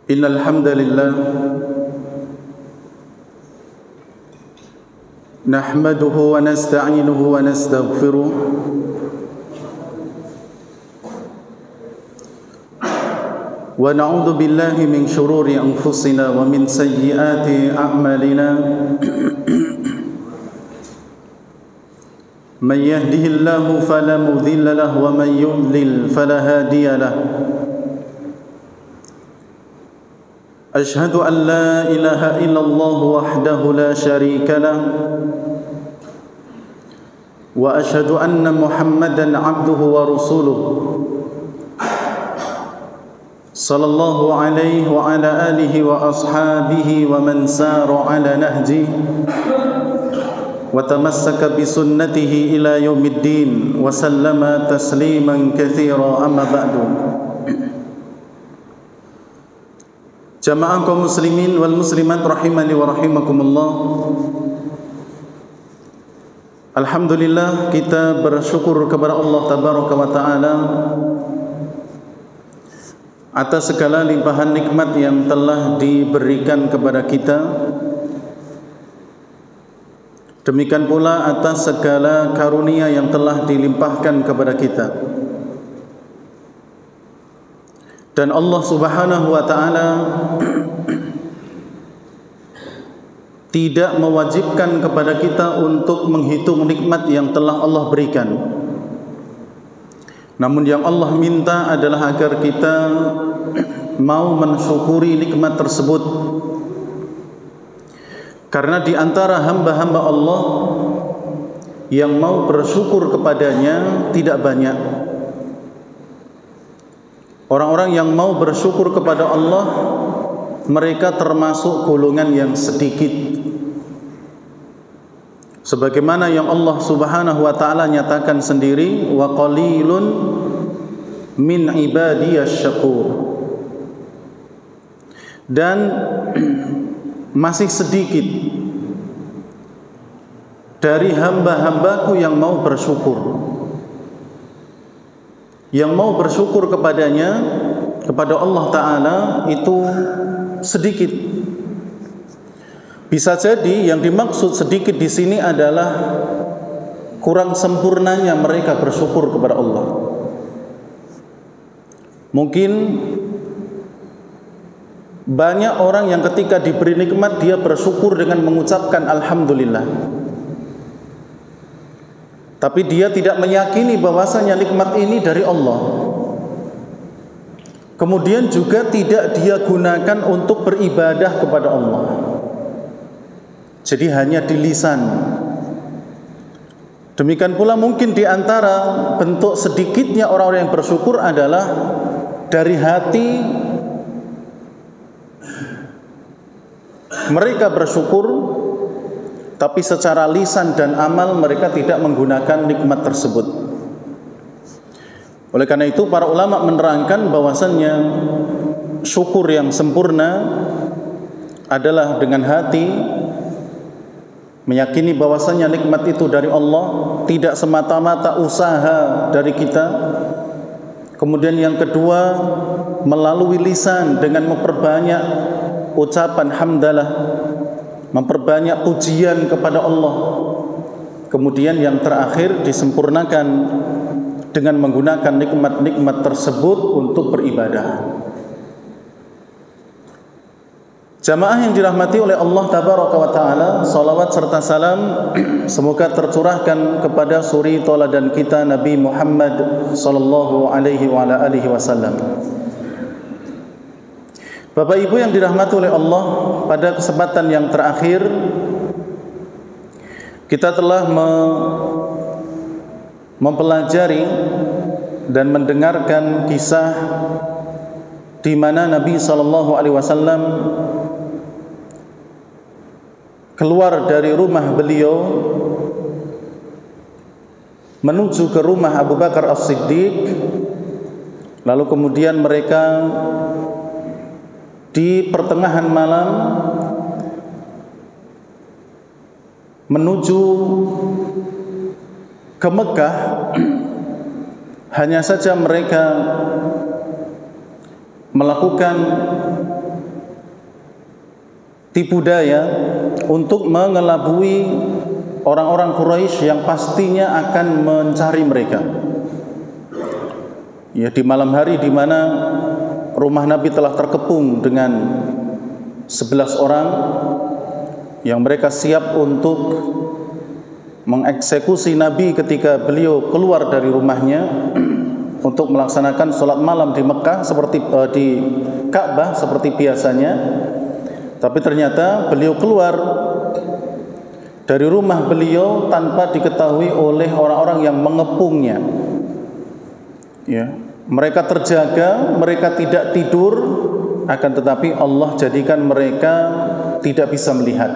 Innal hamdalillah nahmaduhu wa nasta'inuhu wa nastaghfiruh wa na'udzu billahi min shururi anfusina wa min sayyiati a'malina man yahdihillahu fala mudilla lahu wa man yudlil fala hadiya lahu. أشهد أن لا إله إلا الله وحده لا شريك له وأشهد أن محمدا عبده ورسوله صلى الله عليه وعلى آله وأصحابه ومن سار على نهجه وتمسك بسنته إلى يوم الدين وسلم تسليما كثيرا أما بعد. Jamaah kaum muslimin wal muslimat rahimani wa rahimakumullah. Alhamdulillah, kita bersyukur kepada Allah tabaraka wa taala atas segala limpahan nikmat yang telah diberikan kepada kita. Demikian pula atas segala karunia yang telah dilimpahkan kepada kita. Dan Allah Subhanahu wa taala tidak mewajibkan kepada kita untuk menghitung nikmat yang telah Allah berikan. Namun yang Allah minta adalah agar kita mau mensyukuri nikmat tersebut. Karena di antara hamba-hamba Allah yang mau bersyukur kepadanya tidak banyak. Orang-orang yang mau bersyukur kepada Allah, mereka termasuk golongan yang sedikit. Sebagaimana yang Allah Subhanahu wa taala nyatakan sendiri, wa qalilun min ibadiyasy syakur. Dan masih sedikit dari hamba-hambaku yang mau bersyukur. Yang mau bersyukur kepadanya, kepada Allah Ta'ala itu sedikit. Bisa jadi yang dimaksud sedikit di sini adalah kurang sempurnanya mereka bersyukur kepada Allah. Mungkin banyak orang yang ketika diberi nikmat dia bersyukur dengan mengucapkan Alhamdulillah. Tapi dia tidak meyakini bahwasanya nikmat ini dari Allah. Kemudian juga tidak dia gunakan untuk beribadah kepada Allah. Jadi hanya di lisan. Demikian pula mungkin di antara bentuk sedikitnya orang-orang yang bersyukur adalah dari hati mereka bersyukur, tapi secara lisan dan amal mereka tidak menggunakan nikmat tersebut. Oleh karena itu para ulama menerangkan bahwasannya syukur yang sempurna adalah dengan hati meyakini bahwasannya nikmat itu dari Allah, tidak semata-mata usaha dari kita. Kemudian yang kedua, melalui lisan dengan memperbanyak ucapan hamdalah, memperbanyak pujian kepada Allah. Kemudian yang terakhir disempurnakan dengan menggunakan nikmat-nikmat tersebut untuk beribadah. Jamaah yang dirahmati oleh Allah tabaraka wa taala, salawat serta salam semoga tercurahkan kepada suri tauladan kita Nabi Muhammad sallallahu alaihi wa ala alihi wasallam. Bapak Ibu yang dirahmati oleh Allah, pada kesempatan yang terakhir kita telah mempelajari dan mendengarkan kisah di mana Nabi sallallahu alaihi wasallam keluar dari rumah beliau menuju ke rumah Abu Bakar As-Siddiq, lalu kemudian mereka di pertengahan malam menuju ke Mekah. Hanya saja mereka melakukan tipu daya untuk mengelabui orang-orang Quraisy yang pastinya akan mencari mereka. Ya, di malam hari di mana rumah Nabi telah terkepung dengan 11 orang yang mereka siap untuk mengeksekusi Nabi ketika beliau keluar dari rumahnya untuk melaksanakan sholat malam di Mekah seperti di Ka'bah seperti biasanya. Tapi ternyata beliau keluar dari rumah beliau tanpa diketahui oleh orang-orang yang mengepungnya. Ya, mereka terjaga, mereka tidak tidur, akan tetapi Allah jadikan mereka tidak bisa melihat.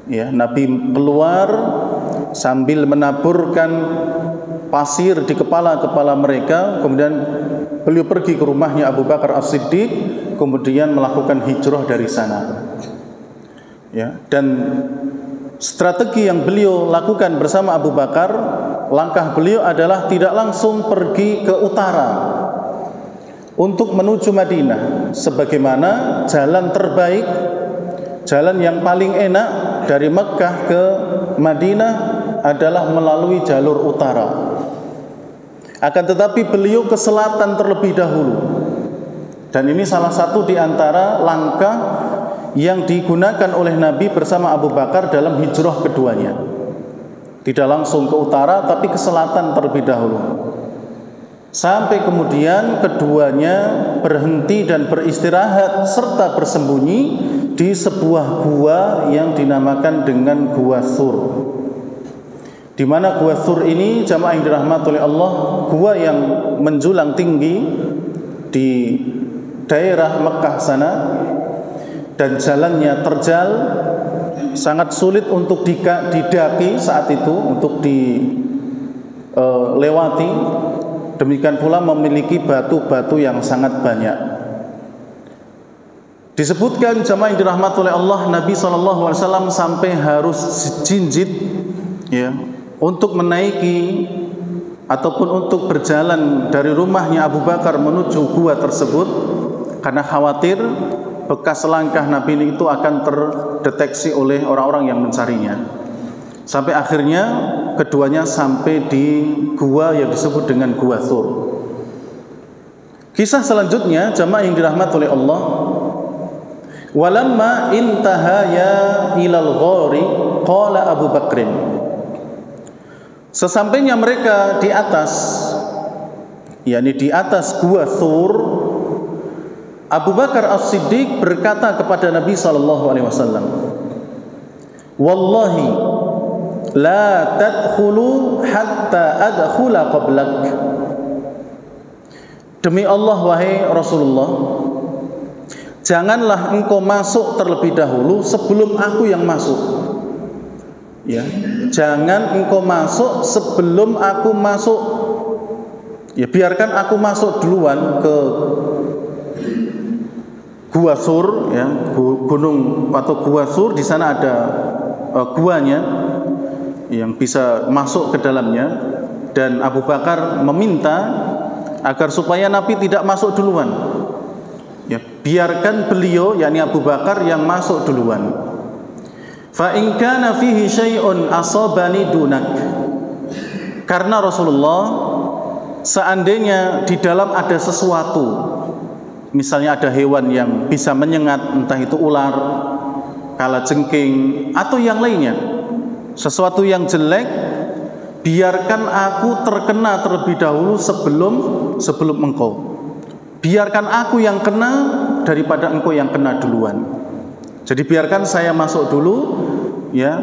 Ya, Nabi keluar sambil menaburkan pasir di kepala-kepala mereka, kemudian beliau pergi ke rumahnya Abu Bakar As-Siddiq, kemudian melakukan hijrah dari sana. Ya, dan strategi yang beliau lakukan bersama Abu Bakar, langkah beliau adalah tidak langsung pergi ke utara untuk menuju Madinah, sebagaimana jalan terbaik, jalan yang paling enak dari Mekah ke Madinah adalah melalui jalur utara. Akan tetapi beliau ke selatan terlebih dahulu. Dan ini salah satu di antara langkah yang digunakan oleh Nabi bersama Abu Bakar dalam hijrah keduanya. Tidak langsung ke utara tapi ke selatan terlebih dahulu. Sampai kemudian keduanya berhenti dan beristirahat serta bersembunyi di sebuah gua yang dinamakan dengan Gua Thur. Di mana Gua Thur ini, jamaah yang dirahmati oleh Allah, gua yang menjulang tinggi di daerah Mekah sana, dan jalannya terjal, sangat sulit untuk didaki saat itu, untuk dilewati. Demikian pula memiliki batu-batu yang sangat banyak. Disebutkan jamaah yang dirahmati oleh Allah, Nabi SAW sampai harus jinjit, ya, untuk menaiki ataupun untuk berjalan dari rumahnya Abu Bakar menuju gua tersebut, karena khawatir bekas langkah Nabi itu akan terdeteksi oleh orang-orang yang mencarinya. Sampai akhirnya keduanya sampai di gua yang disebut dengan Gua Thur. Kisah selanjutnya, jamaah yang dirahmati oleh Allah, walamma intahaya ilal ghari qala Abu Bakrin. Sesampainya mereka di atas, yakni di atas Gua Thur, Abu Bakar As-Siddiq berkata kepada Nabi SAW, wallahi la tadkhulu hatta adkhula qablak. Demi Allah wahai Rasulullah, janganlah engkau masuk terlebih dahulu sebelum aku yang masuk. Ya, jangan engkau masuk sebelum aku masuk. Ya, biarkan aku masuk duluan ke Gua Thur, ya, gunung atau Gua Thur. Di sana ada guanya yang bisa masuk ke dalamnya, dan Abu Bakar meminta agar supaya Nabi tidak masuk duluan. Ya, biarkan beliau, yakni Abu Bakar, yang masuk duluan. Fa in kana fihi syai'un asabani dunak. Karena Rasulullah, seandainya di dalam ada sesuatu, misalnya ada hewan yang bisa menyengat, entah itu ular, kalajengking, atau yang lainnya, sesuatu yang jelek, biarkan aku terkena terlebih dahulu sebelum engkau. Biarkan aku yang kena daripada engkau yang kena duluan. Jadi biarkan saya masuk dulu, ya,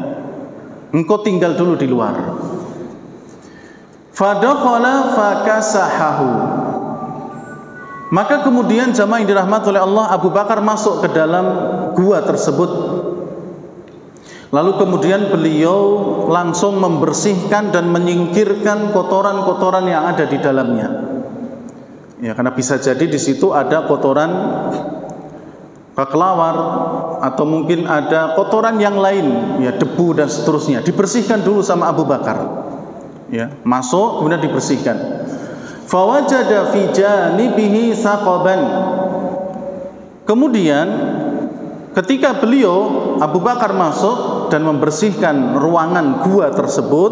engkau tinggal dulu di luar. Fadakhala fakasahahu. Maka kemudian jamaah yang dirahmati oleh Allah, Abu Bakar masuk ke dalam gua tersebut. Lalu kemudian beliau langsung membersihkan dan menyingkirkan kotoran-kotoran yang ada di dalamnya. Ya, karena bisa jadi di situ ada kotoran kelelawar atau mungkin ada kotoran yang lain, ya, debu dan seterusnya. Dibersihkan dulu sama Abu Bakar. Ya, masuk kemudian dibersihkan. Fawajada fi janibihi saqaban. Kemudian ketika beliau Abu Bakar masuk dan membersihkan ruangan gua tersebut,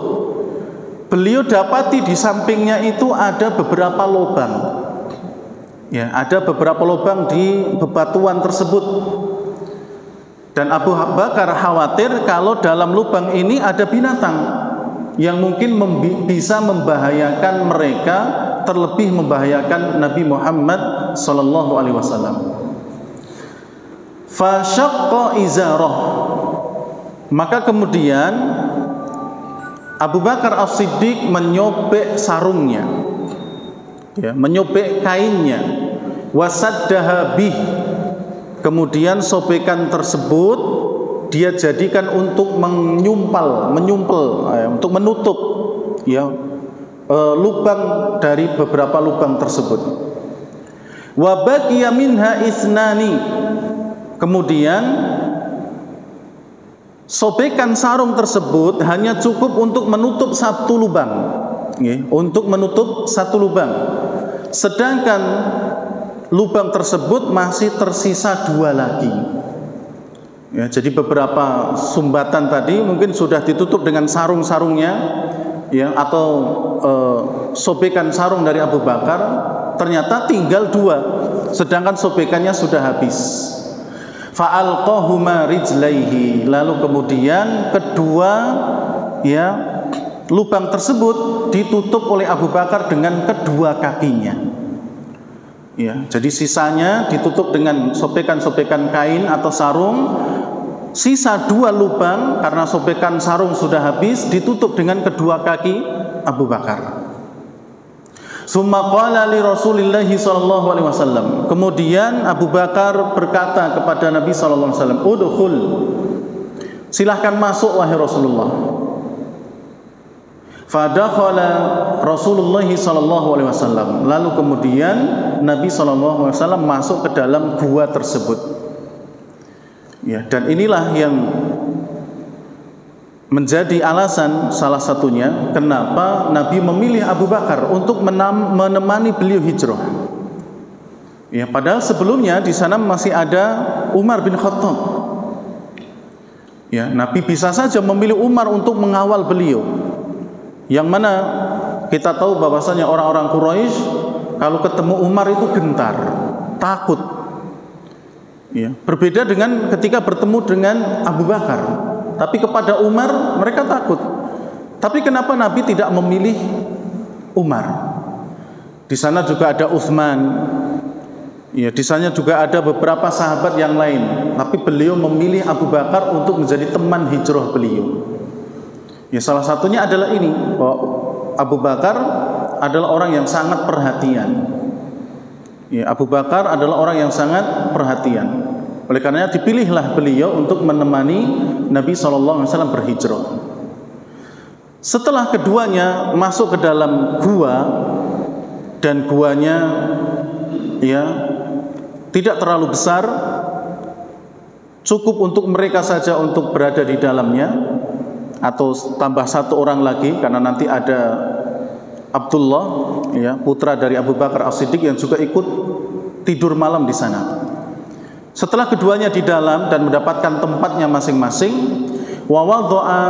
beliau dapati di sampingnya itu ada beberapa lubang. Ya, ada beberapa lubang di bebatuan tersebut. Dan Abu Bakar khawatir kalau dalam lubang ini ada binatang yang mungkin bisa membahayakan mereka, terlebih membahayakan Nabi Muhammad sallallahu alaihi wasallam. Fa syaqqa izarah. Maka kemudian Abu Bakar As-Siddiq menyobek sarungnya, ya, menyobek kainnya, wasaddaha bih. Kemudian sobekan tersebut dia jadikan untuk menyumpal, untuk menutup, ya, lubang dari beberapa lubang tersebut. Wa baqiya minha isnani. Kemudian sobekan sarung tersebut hanya cukup untuk menutup satu lubang, ya, untuk menutup satu lubang. Sedangkan lubang tersebut masih tersisa dua lagi. Ya, jadi beberapa sumbatan tadi mungkin sudah ditutup dengan sarung-sarungnya, ya, atau sobekan sarung dari Abu Bakar, ternyata tinggal dua, sedangkan sobekannya sudah habis. Fa'alqahuma rijlaihi. Lalu kemudian kedua, ya, lubang tersebut ditutup oleh Abu Bakar dengan kedua kakinya. Ya, jadi sisanya ditutup dengan sobekan-sobekan kain atau sarung. Sisa dua lubang karena sobekan sarung sudah habis, ditutup dengan kedua kaki Abu Bakar. Summa qala li Rasulillah sallallahu alaihi wasallam. Kemudian Abu Bakar berkata kepada Nabi sallallahu alaihi wasallam, "Udkhul." Silahkan masuk wahai Rasulullah. Fadakhala Rasulullah sallallahu alaihi wasallam. Lalu kemudian Nabi sallallahu alaihi wasallam masuk ke dalam gua tersebut. Ya, dan inilah yang menjadi alasan salah satunya kenapa Nabi memilih Abu Bakar untuk menemani beliau hijrah. Ya, padahal sebelumnya di sana masih ada Umar bin Khattab. Ya, Nabi bisa saja memilih Umar untuk mengawal beliau. Yang mana kita tahu bahwasanya orang-orang Quraisy kalau ketemu Umar itu gentar, takut. Ya, berbeda dengan ketika bertemu dengan Abu Bakar. Tapi kepada Umar mereka takut. Tapi kenapa Nabi tidak memilih Umar? Di sana juga ada Utsman. Ya, di sana juga ada beberapa sahabat yang lain. Tapi beliau memilih Abu Bakar untuk menjadi teman hijrah beliau. Ya, salah satunya adalah ini, bahwa Abu Bakar adalah orang yang sangat perhatian. Ya, Abu Bakar adalah orang yang sangat perhatian. Oleh karenanya dipilihlah beliau untuk menemani Nabi SAW berhijrah. Setelah keduanya masuk ke dalam gua, dan guanya, ya, tidak terlalu besar, cukup untuk mereka saja untuk berada di dalamnya, atau tambah satu orang lagi karena nanti ada Abdullah, ya, putra dari Abu Bakar As-Siddiq yang juga ikut tidur malam di sana. Setelah keduanya di dalam dan mendapatkan tempatnya masing-masing, wa wadha'a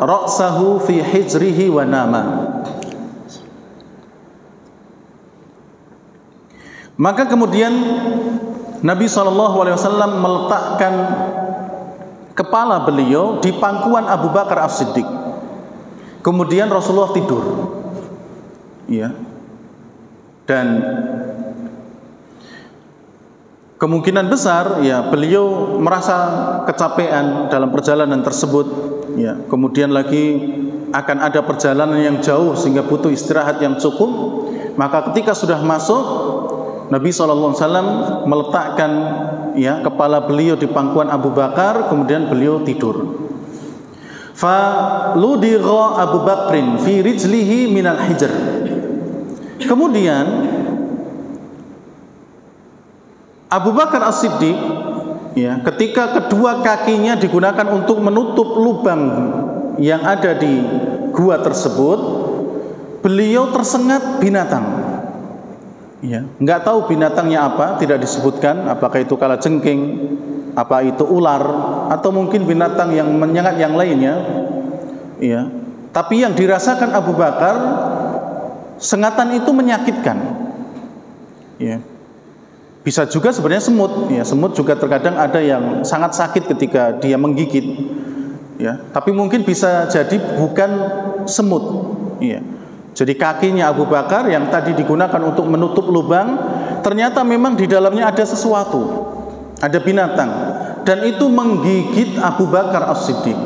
ra'sahu fi hijrihi wa nama. Maka kemudian Nabi SAW meletakkan kepala beliau di pangkuan Abu Bakar As-Siddiq. Kemudian Rasulullah tidur. Ya. Dan kemungkinan besar, ya, beliau merasa kecapean dalam perjalanan tersebut. Ya. Kemudian lagi akan ada perjalanan yang jauh sehingga butuh istirahat yang cukup. Maka ketika sudah masuk, Nabi SAW meletakkan, ya, kepala beliau di pangkuan Abu Bakar, kemudian beliau tidur. Fa ludigha Abu Bakrin fi rijlihi minal hijr. Kemudian Abu Bakar As-Siddiq, ya, ketika kedua kakinya digunakan untuk menutup lubang yang ada di gua tersebut, beliau tersengat binatang. Ya, nggak tahu binatangnya apa, tidak disebutkan apakah itu kalajengking, apa itu ular, atau mungkin binatang yang menyengat yang lainnya. Ya, tapi yang dirasakan Abu Bakar, sengatan itu menyakitkan. Ya, bisa juga sebenarnya semut. Ya, semut juga terkadang ada yang sangat sakit ketika dia menggigit. Ya, tapi mungkin bisa jadi bukan semut. Ya. Jadi kakinya Abu Bakar yang tadi digunakan untuk menutup lubang, ternyata memang di dalamnya ada sesuatu, ada binatang, dan itu menggigit Abu Bakar As-Siddiq.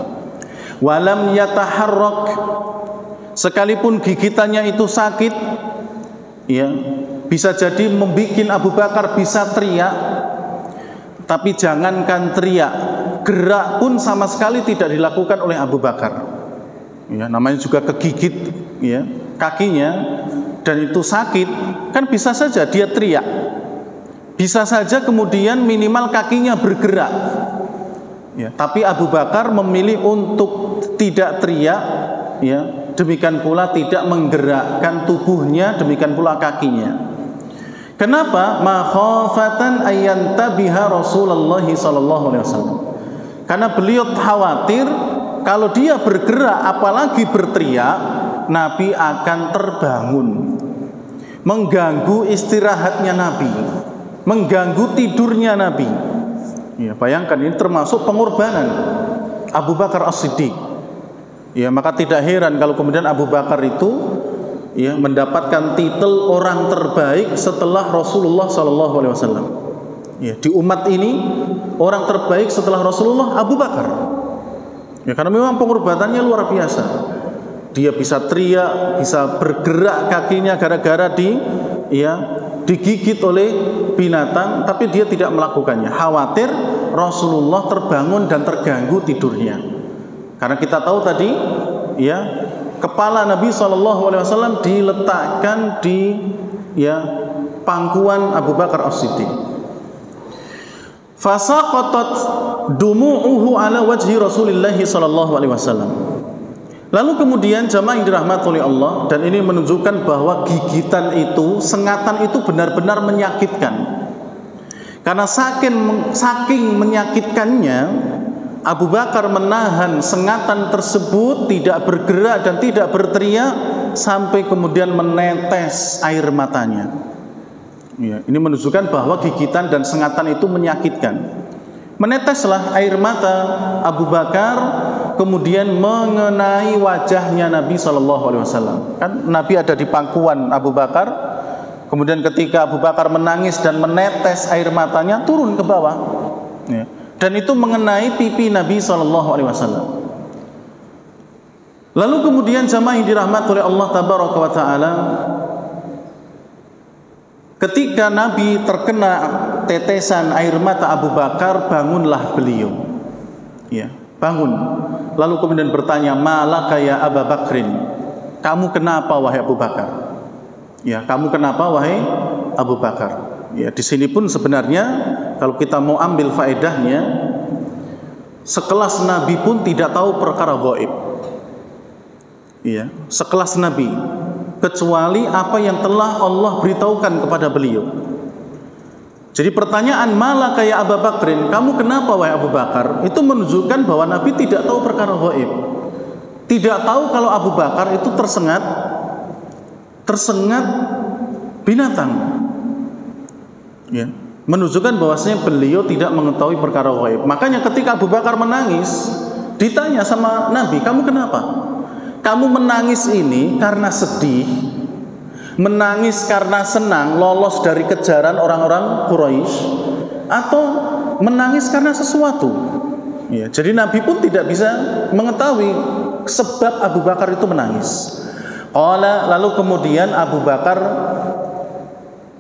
Walam yataharrak, sekalipun gigitannya itu sakit, ya, bisa jadi membuat Abu Bakar bisa teriak, tapi jangankan teriak, gerak pun sama sekali tidak dilakukan oleh Abu Bakar. Ya, namanya juga kegigit, ya, kakinya, dan itu sakit, kan bisa saja dia teriak, bisa saja kemudian minimal kakinya bergerak. Ya, tapi Abu Bakar memilih untuk tidak teriak, ya, demikian pula tidak menggerakkan tubuhnya, demikian pula kakinya. Kenapa? Makhafatan ayyantabiha Rasulullah sallallahu alaihi wasallam. Karena beliau khawatir kalau dia bergerak apalagi berteriak, Nabi akan terbangun, mengganggu istirahatnya Nabi, mengganggu tidurnya Nabi. Ya, bayangkan ini termasuk pengorbanan Abu Bakar As-Siddiq. Ya, maka tidak heran kalau kemudian Abu Bakar itu, ya, mendapatkan titel orang terbaik setelah Rasulullah SAW. Ya, di umat ini orang terbaik setelah Rasulullah Abu Bakar. Ya, karena memang pengorbanannya luar biasa. Dia bisa teriak, bisa bergerak kakinya gara-gara digigit oleh binatang, tapi dia tidak melakukannya. Khawatir Rasulullah terbangun dan terganggu tidurnya. Karena kita tahu tadi, ya, kepala Nabi SAW diletakkan di, ya, pangkuan Abu Bakar As-Siddiq. Fasaqatat dumu'uhu ala wajhi Rasulillah sallallahu alaihi wasallam. Lalu kemudian jamaah yang dirahmati oleh Allah, dan ini menunjukkan bahwa gigitan itu, sengatan itu benar-benar menyakitkan. Karena saking menyakitkannya, Abu Bakar menahan sengatan tersebut, tidak bergerak dan tidak berteriak sampai kemudian menetes air matanya. Ya, ini menunjukkan bahwa gigitan dan sengatan itu menyakitkan. Meneteslah air mata Abu Bakar, kemudian mengenai wajahnya Nabi SAW. Kan Nabi ada di pangkuan Abu Bakar, kemudian ketika Abu Bakar menangis dan menetes air matanya turun ke bawah, ya, dan itu mengenai pipi Nabi SAW. Lalu kemudian jamaah yang dirahmati oleh Allah Tabaraka wa Ta'ala, ketika Nabi terkena tetesan air mata Abu Bakar, bangunlah beliau. Ya, bangun. Lalu kemudian bertanya, "Malaka ya Abu Bakrin?" Kamu kenapa wahai Abu Bakar? Ya, kamu kenapa wahai Abu Bakar? Ya, di sini pun sebenarnya kalau kita mau ambil faedahnya, sekelas Nabi pun tidak tahu perkara gaib. Ya, sekelas Nabi, kecuali apa yang telah Allah beritahukan kepada beliau. Jadi pertanyaan malaka ya Abu Bakrin, kamu kenapa wahai Abu Bakar, itu menunjukkan bahwa Nabi tidak tahu perkara gaib. Tidak tahu kalau Abu Bakar itu tersengat binatang. Ya, menunjukkan bahwasanya beliau tidak mengetahui perkara gaib. Makanya ketika Abu Bakar menangis, ditanya sama Nabi, kamu kenapa? Kamu menangis ini karena sedih, menangis karena senang lolos dari kejaran orang-orang Quraisy, atau menangis karena sesuatu? Ya, jadi Nabi pun tidak bisa mengetahui sebab Abu Bakar itu menangis. Lalu kemudian Abu Bakar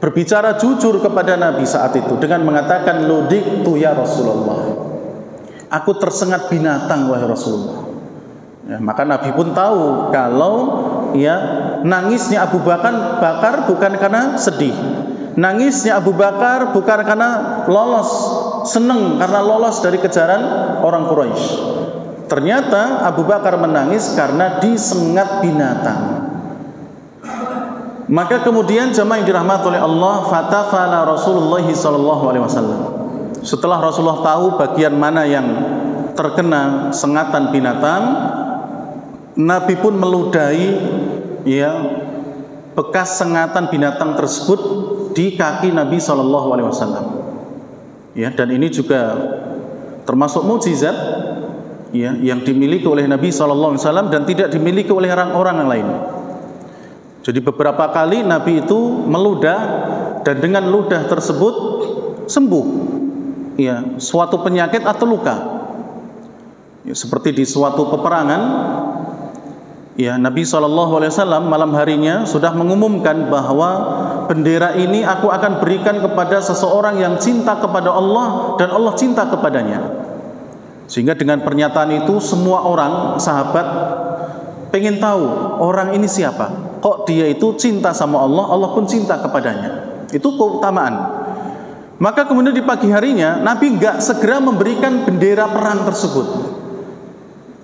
berbicara jujur kepada Nabi saat itu dengan mengatakan, "Ludiktu ya Rasulullah." Aku tersengat binatang wahai Rasulullah. Ya, maka Nabi pun tahu kalau, ya, nangisnya Abu Bakar bukan karena sedih. Nangisnya Abu Bakar bukan karena senang karena lolos dari kejaran orang Quraisy. Ternyata Abu Bakar menangis karena disengat binatang. Maka kemudian jamaah yang dirahmati oleh Allah, fatafala Rasulullah sallallahu alaihi wasallam. Setelah Rasulullah tahu bagian mana yang terkena sengatan binatang, Nabi pun meludahi ya bekas sengatan binatang tersebut di kaki Nabi sallallahu alaihi wasallam. Ya, dan ini juga termasuk mukjizat ya yang dimiliki oleh Nabi sallallahu alaihi wasallam dan tidak dimiliki oleh orang-orang yang lain. Jadi beberapa kali Nabi itu meludah dan dengan ludah tersebut sembuh ya suatu penyakit atau luka. Ya, seperti di suatu peperangan ya Nabi SAW malam harinya sudah mengumumkan bahwa bendera ini aku akan berikan kepada seseorang yang cinta kepada Allah dan Allah cinta kepadanya. Sehingga dengan pernyataan itu semua orang sahabat pengen tahu orang ini siapa, kok dia itu cinta sama Allah, Allah pun cinta kepadanya. Itu keutamaan. Maka kemudian di pagi harinya Nabi enggak segera memberikan bendera perang tersebut.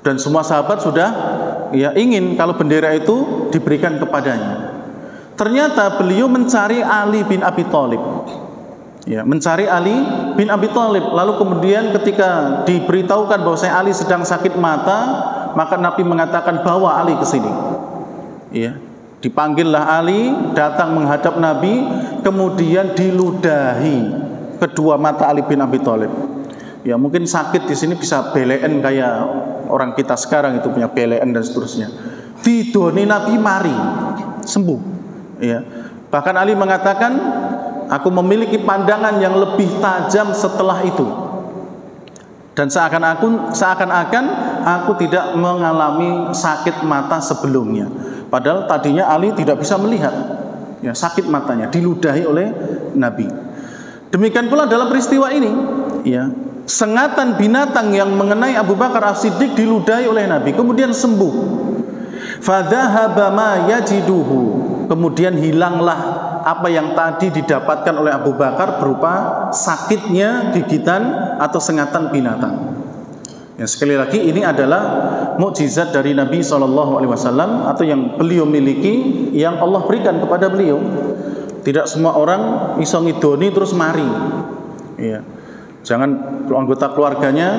Dan semua sahabat sudah ya ingin kalau bendera itu diberikan kepadanya. Ternyata beliau mencari Ali bin Abi Thalib. Ya, mencari Ali bin Abi Thalib. Lalu kemudian ketika diberitahukan bahwa Ali sedang sakit mata, maka Nabi mengatakan bawa Ali ke sini. Ya, dipanggillah Ali, datang menghadap Nabi, kemudian diludahi kedua mata Ali bin Abi Thalib. Ya, mungkin sakit di sini bisa belen kayak orang kita sekarang itu punya belen dan seterusnya. Didoni Nabi mari sembuh. Ya. Bahkan Ali mengatakan, aku memiliki pandangan yang lebih tajam setelah itu. Dan seakan-akan aku tidak mengalami sakit mata sebelumnya. Padahal tadinya Ali tidak bisa melihat. Ya, sakit matanya diludahi oleh Nabi. Demikian pula dalam peristiwa ini, ya. Sengatan binatang yang mengenai Abu Bakar As-Siddiq diludahi oleh Nabi, kemudian sembuh. Fadhahaba ma yajiduhu, kemudian hilanglah apa yang tadi didapatkan oleh Abu Bakar berupa sakitnya gigitan atau sengatan binatang. Ya, sekali lagi ini adalah mukjizat dari Nabi SAW atau yang beliau miliki, yang Allah berikan kepada beliau. Tidak semua orang iso ngidoni terus mari. Ya. Jangan anggota keluarganya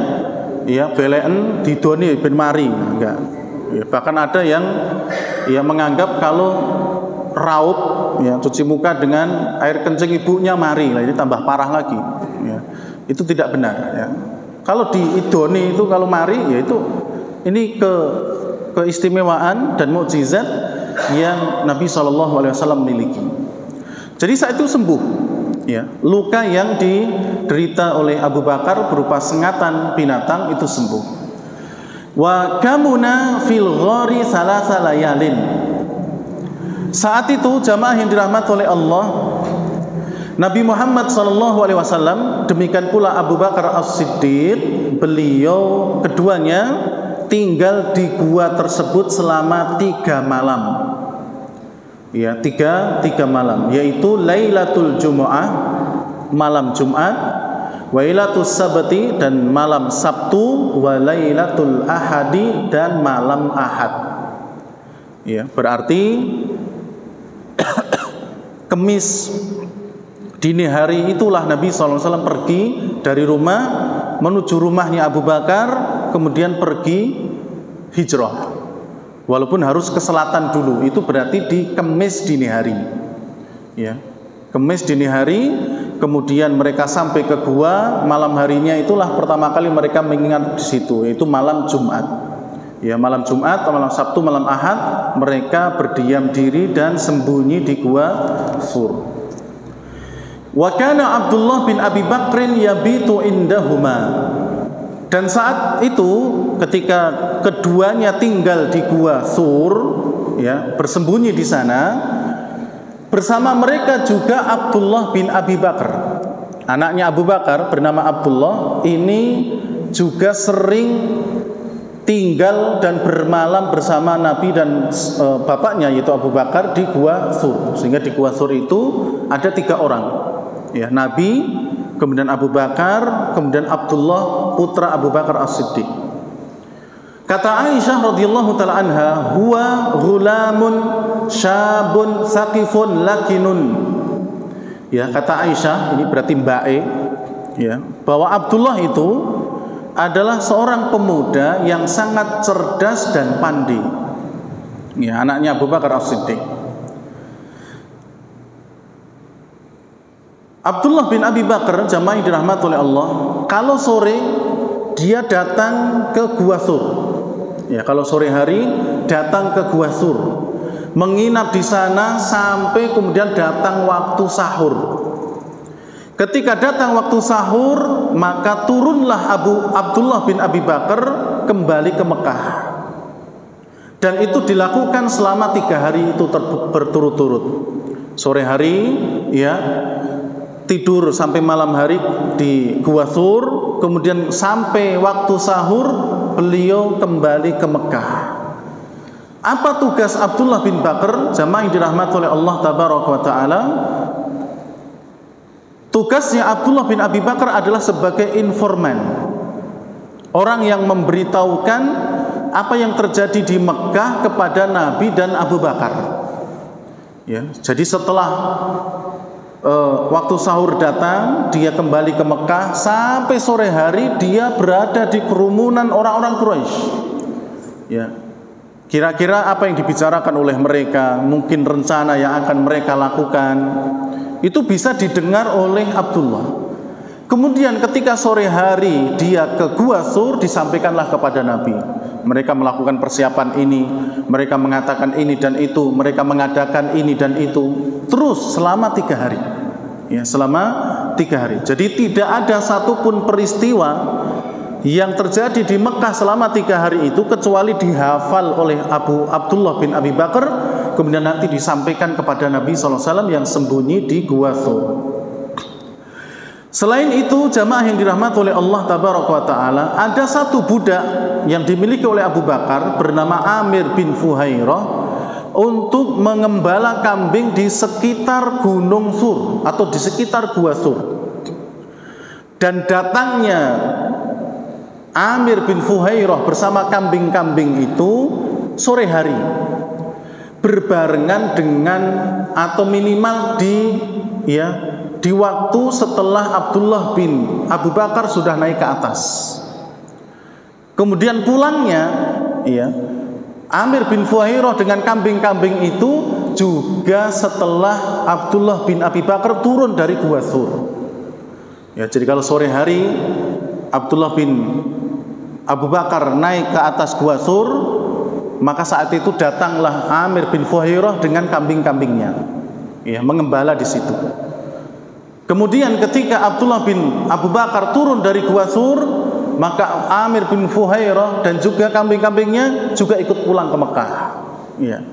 ya belen didoni ben mari, enggak. Ya, bahkan ada yang ya menganggap kalau raup ya cuci muka dengan air kencing ibunya mari, lah ini tambah parah lagi. Ya, itu tidak benar. Ya. Kalau diidoni itu kalau mari ya itu ini keistimewaan dan mukjizat yang Nabi SAW miliki. Jadi saat itu sembuh. Ya, luka yang diderita oleh Abu Bakar berupa sengatan binatang itu sembuh. Wa kamuna fil ghari salasa layalin. Saat itu jamaah yang dirahmati oleh Allah, Nabi Muhammad SAW, demikian pula Abu Bakar As-Siddiq, beliau keduanya tinggal di gua tersebut selama 3 malam. Ya, tiga malam, yaitu Lailatul Jumu'ah, malam Jumat, Wailatul Sabti dan malam Sabtu, wa Lailatul Ahadi dan malam Ahad. Ya, berarti Kemis dini hari itulah Nabi SAW pergi dari rumah menuju rumahnya Abu Bakar, kemudian pergi hijrah. Walaupun harus ke selatan dulu, itu berarti di Kemis dini hari. Ya, Kemis dini hari, kemudian mereka sampai ke gua, malam harinya itulah pertama kali mereka mengingat di situ, yaitu malam Jumat. Ya, malam Jumat, malam Sabtu, malam Ahad, mereka berdiam diri dan sembunyi di gua Sur. Wa kana Abdullah bin Abi Bakrin yabitu indahuma. Dan saat itu ketika keduanya tinggal di gua Sur, ya, bersembunyi di sana, bersama mereka juga Abdullah bin Abi Bakar. Anaknya Abu Bakar bernama Abdullah, ini juga sering tinggal dan bermalam bersama Nabi dan bapaknya yaitu Abu Bakar di gua Sur. Sehingga di gua Sur itu ada 3 orang. Ya, Nabi, kemudian Abu Bakar, kemudian Abdullah putra Abu Bakar As-Siddiq. Kata Aisyah radhiyallahu taala anha, huwa ghulamun syabun saqifun lakinun. Ya, kata Aisyah, ini berarti Mbak E, ya, bahwa Abdullah itu adalah seorang pemuda yang sangat cerdas dan pandai. Ya, anaknya Abu Bakar As-Siddiq. Abdullah bin Abi Bakar, jamaah yang dirahmati oleh Allah, kalau sore dia datang ke Gua Thur. Ya, kalau sore hari datang ke Gua Thur, menginap di sana sampai kemudian datang waktu sahur. Ketika datang waktu sahur, maka turunlah Abdullah bin Abi Bakar kembali ke Mekah. Dan itu dilakukan selama 3 hari itu berturut-turut. Sore hari, ya, tidur sampai malam hari di Gua Thur, kemudian sampai waktu sahur beliau kembali ke Mekah. Apa tugas Abdullah bin Bakar, jamaah yang dirahmati oleh Allah tabaraka wa taala? Tugasnya Abdullah bin Abi Bakar adalah sebagai informan, orang yang memberitahukan apa yang terjadi di Mekah kepada Nabi dan Abu Bakar. Ya, jadi setelah waktu sahur datang, dia kembali ke Mekah, sampai sore hari dia berada di kerumunan orang-orang Quraisy. Ya, kira-kira apa yang dibicarakan oleh mereka, mungkin rencana yang akan mereka lakukan, itu bisa didengar oleh Abdullah. Kemudian ketika sore hari dia ke Gua Thur, disampaikanlah kepada Nabi. Mereka melakukan persiapan ini, mereka mengatakan ini dan itu, mereka mengadakan ini dan itu, terus selama 3 hari. Ya, selama 3 hari. Jadi tidak ada satupun peristiwa yang terjadi di Mekah selama 3 hari itu kecuali dihafal oleh Abdullah bin Abi Bakar, kemudian nanti disampaikan kepada Nabi SAW yang sembunyi di Gua Thur. Selain itu, jamaah yang dirahmati oleh Allah tabaraka wa taala, ada satu budak yang dimiliki oleh Abu Bakar bernama Amir bin Fuhairah untuk mengembala kambing di sekitar Gunung Thur atau di sekitar Gua Thur. Dan datangnya Amir bin Fuhairah bersama kambing-kambing itu sore hari, berbarengan dengan atau minimal di waktu setelah Abdullah bin Abu Bakar sudah naik ke atas. Kemudian pulangnya, ya, Amir bin Fuhairah dengan kambing-kambing itu juga setelah Abdullah bin Abi Bakar turun dari Gua Thur. Ya, jadi kalau sore hari Abdullah bin Abu Bakar naik ke atas Gua Thur, maka saat itu datanglah Amir bin Fuhairah dengan kambing-kambingnya, ya, mengembala di situ. Kemudian ketika Abdullah bin Abu Bakar turun dari Gua Thur, maka Amir bin Fuhairah dan juga kambing-kambingnya juga ikut pulang ke Mekah. Ya.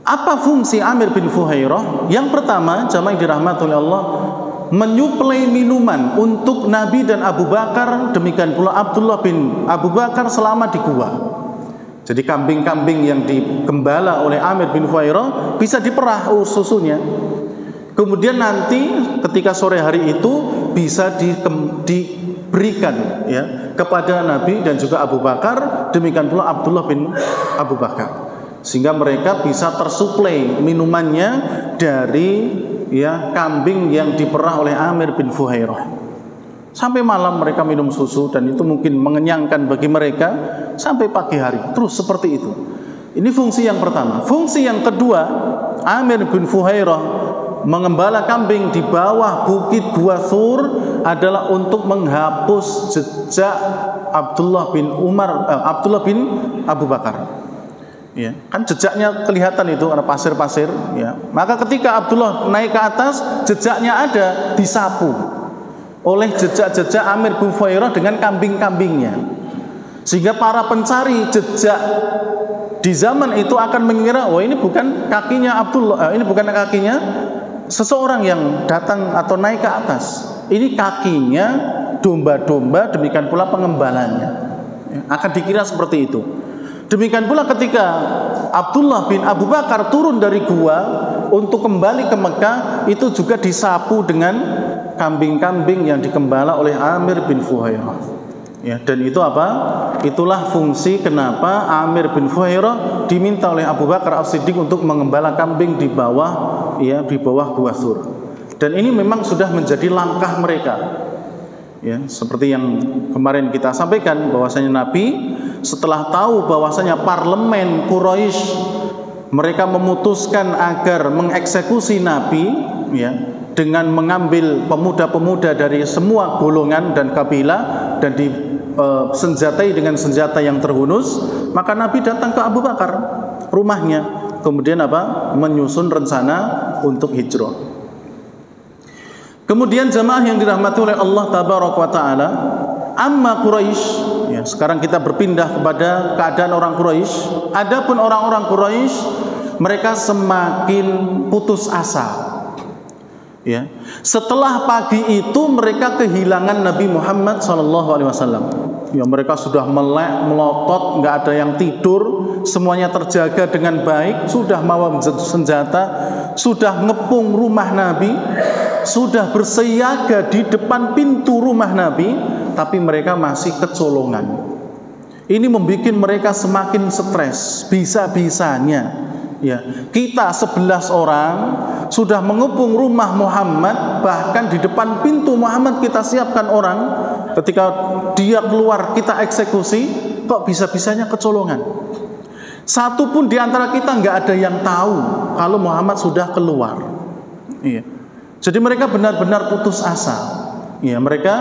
Apa fungsi Amir bin Fuhairah? Yang pertama, jamaah yang dirahmati oleh Allah, menyuplai minuman untuk Nabi dan Abu Bakar, demikian pula Abdullah bin Abu Bakar selama di gua. Jadi kambing-kambing yang digembala oleh Amir bin Fuhairah bisa diperah susunya. Kemudian nanti ketika sore hari itu bisa diberikan, ya, kepada Nabi dan juga Abu Bakar, demikian pula Abdullah bin Abu Bakar, sehingga mereka bisa tersuplai minumannya dari, ya, kambing yang diperah oleh Amir bin Fuhairah. Sampai malam mereka minum susu, dan itu mungkin mengenyangkan bagi mereka sampai pagi hari. Terus seperti itu. Ini fungsi yang pertama. Fungsi yang kedua, Amir bin Fuhairah mengembala kambing di bawah bukit Gua Thur adalah untuk menghapus jejak Abdullah bin Abu Bakar. Ya, kan jejaknya kelihatan itu karena pasir-pasir. Ya, maka ketika Abdullah naik ke atas, jejaknya ada, disapu oleh jejak-jejak Amir bin Fuhairah dengan kambing-kambingnya, sehingga para pencari jejak di zaman itu akan mengira, oh ini bukan kakinya Abdullah, ini bukan kakinya seseorang yang datang atau naik ke atas, ini kakinya domba-domba, demikian pula pengembalanya, ya, akan dikira seperti itu. Demikian pula ketika Abdullah bin Abu Bakar turun dari gua untuk kembali ke Mekah, itu juga disapu dengan kambing-kambing yang digembala oleh Amir bin Fuhairah. Ya, dan itu apa? Itulah fungsi kenapa Amir bin Fuhairah diminta oleh Abu Bakar As-Siddiq untuk mengembala kambing di bawah Gua Thur. Dan ini memang sudah menjadi langkah mereka. Ya, seperti yang kemarin kita sampaikan bahwasanya Nabi setelah tahu bahwasanya parlemen Quraisy mereka memutuskan agar mengeksekusi Nabi, ya, dengan mengambil pemuda-pemuda dari semua golongan dan kabilah dan disenjatai dengan senjata yang terhunus, maka Nabi datang ke Abu Bakar rumahnya, kemudian menyusun rencana untuk hijrah. Kemudian jamaah yang dirahmati oleh Allah Tabaraka wa Ta'ala, amma Quraisy, ya, sekarang kita berpindah kepada keadaan orang Quraisy. Adapun orang-orang Quraisy, mereka semakin putus asa. Ya, setelah pagi itu mereka kehilangan Nabi Muhammad SAW. Ya, mereka sudah melek, melotot, nggak ada yang tidur, semuanya terjaga dengan baik, sudah mawa senjata, sudah ngepung rumah Nabi, sudah bersiaga di depan pintu rumah Nabi, tapi mereka masih kecolongan. Ini membuat mereka semakin stres, bisa-bisanya. Ya, kita 11 orang sudah mengepung rumah Muhammad, bahkan di depan pintu Muhammad kita siapkan orang. Ketika dia keluar kita eksekusi, kok bisa-bisanya kecolongan. Satu pun di antara kita nggak ada yang tahu kalau Muhammad sudah keluar. Iya. Jadi mereka benar-benar putus asa. Ya, mereka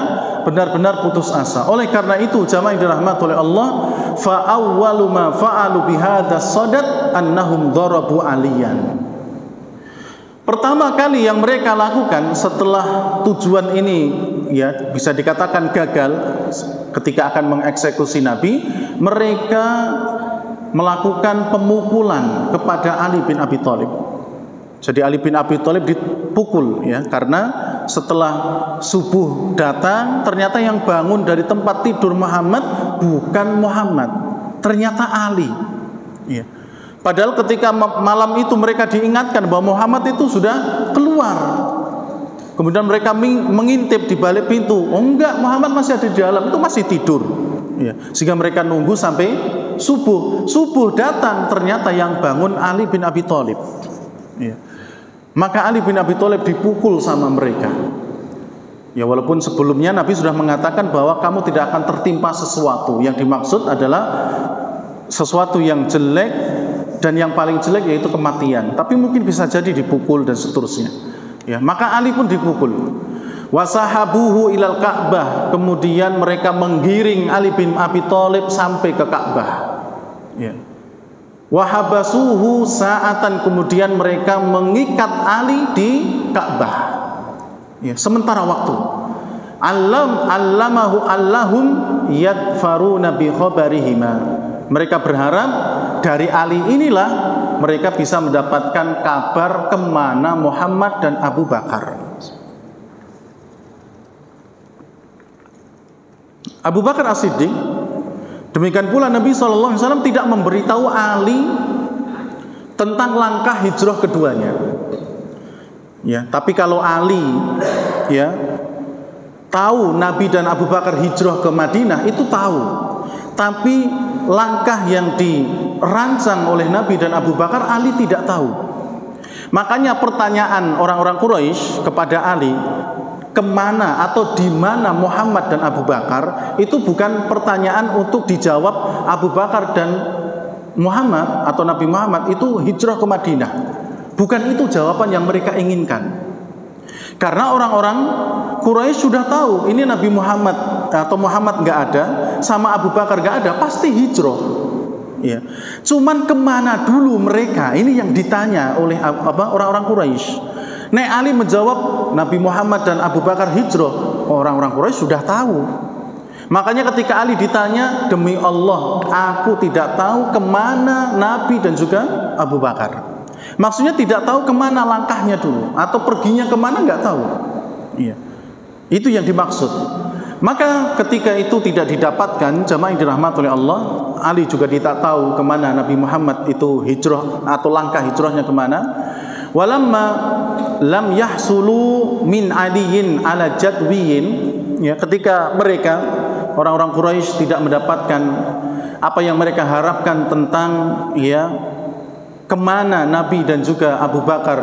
benar-benar putus asa. Oleh karena itu, jamaah yang dirahmati oleh Allah, fa awwalu ma fa'alu bihadzas sadad annahum darabu aliyan. Pertama kali yang mereka lakukan setelah tujuan ini, ya, bisa dikatakan gagal ketika akan mengeksekusi Nabi, mereka melakukan pemukulan kepada Ali bin Abi Thalib. Jadi Ali bin Abi Thalib dipukul, ya, karena setelah subuh datang ternyata yang bangun dari tempat tidur Muhammad bukan Muhammad, ternyata Ali. Ya. Padahal ketika malam itu mereka diingatkan bahwa Muhammad itu sudah keluar. Kemudian mereka mengintip di balik pintu. Oh enggak, Muhammad masih ada di dalam, itu masih tidur. Ya. Sehingga mereka nunggu sampai subuh. Subuh datang ternyata yang bangun Ali bin Abi Thalib. Ya. Maka Ali bin Abi Thalib dipukul sama mereka. Ya, walaupun sebelumnya Nabi sudah mengatakan bahwa kamu tidak akan tertimpa sesuatu. Yang dimaksud adalah sesuatu yang jelek, dan yang paling jelek yaitu kematian. Tapi mungkin bisa jadi dipukul dan seterusnya. Ya, maka Ali pun dipukul. Wasahabuhu ilal Ka'bah. Kemudian mereka menggiring Ali bin Abi Thalib sampai ke Ka'bah. Ya. Wahabasuhu sa'atan, kemudian mereka mengikat Ali di Ka'bah, ya, sementara waktu. Allamahu allahum yadfaruna bi khabarihima. Mereka berharap dari Ali inilah mereka bisa mendapatkan kabar kemana Muhammad dan Abu Bakar. Abu Bakar As-Siddiq, demikian pula Nabi SAW tidak memberitahu Ali tentang langkah hijrah keduanya. Ya, tapi kalau Ali, ya, tahu Nabi dan Abu Bakar hijrah ke Madinah, itu tahu. Tapi langkah yang dirancang oleh Nabi dan Abu Bakar, Ali tidak tahu. Makanya pertanyaan orang-orang Quraisy kepada Ali, kemana atau di mana Muhammad dan Abu Bakar, itu bukan pertanyaan untuk dijawab Abu Bakar dan Muhammad atau Nabi Muhammad itu hijrah ke Madinah. Bukan itu jawaban yang mereka inginkan. Karena orang-orang Quraisy sudah tahu ini Nabi Muhammad atau Muhammad nggak ada, sama Abu Bakar nggak ada, pasti hijrah. Ya. Cuman kemana dulu mereka? Ini yang ditanya oleh orang-orang Quraisy. Nek Ali menjawab Nabi Muhammad dan Abu Bakar hijrah, orang-orang Quraisy sudah tahu. Makanya ketika Ali ditanya, demi Allah, aku tidak tahu kemana Nabi dan juga Abu Bakar. Maksudnya tidak tahu kemana langkahnya dulu, atau perginya kemana nggak tahu. Iya. Itu yang dimaksud. Maka ketika itu tidak didapatkan, jamaah yang dirahmati oleh Allah, Ali juga tidak tahu kemana Nabi Muhammad itu hijrah atau langkah hijrahnya kemana. Walamma lam yahsulu min aliyin ala jadwiyin, ya, ketika mereka orang-orang Quraisy tidak mendapatkan apa yang mereka harapkan tentang kemana Nabi dan juga Abu Bakar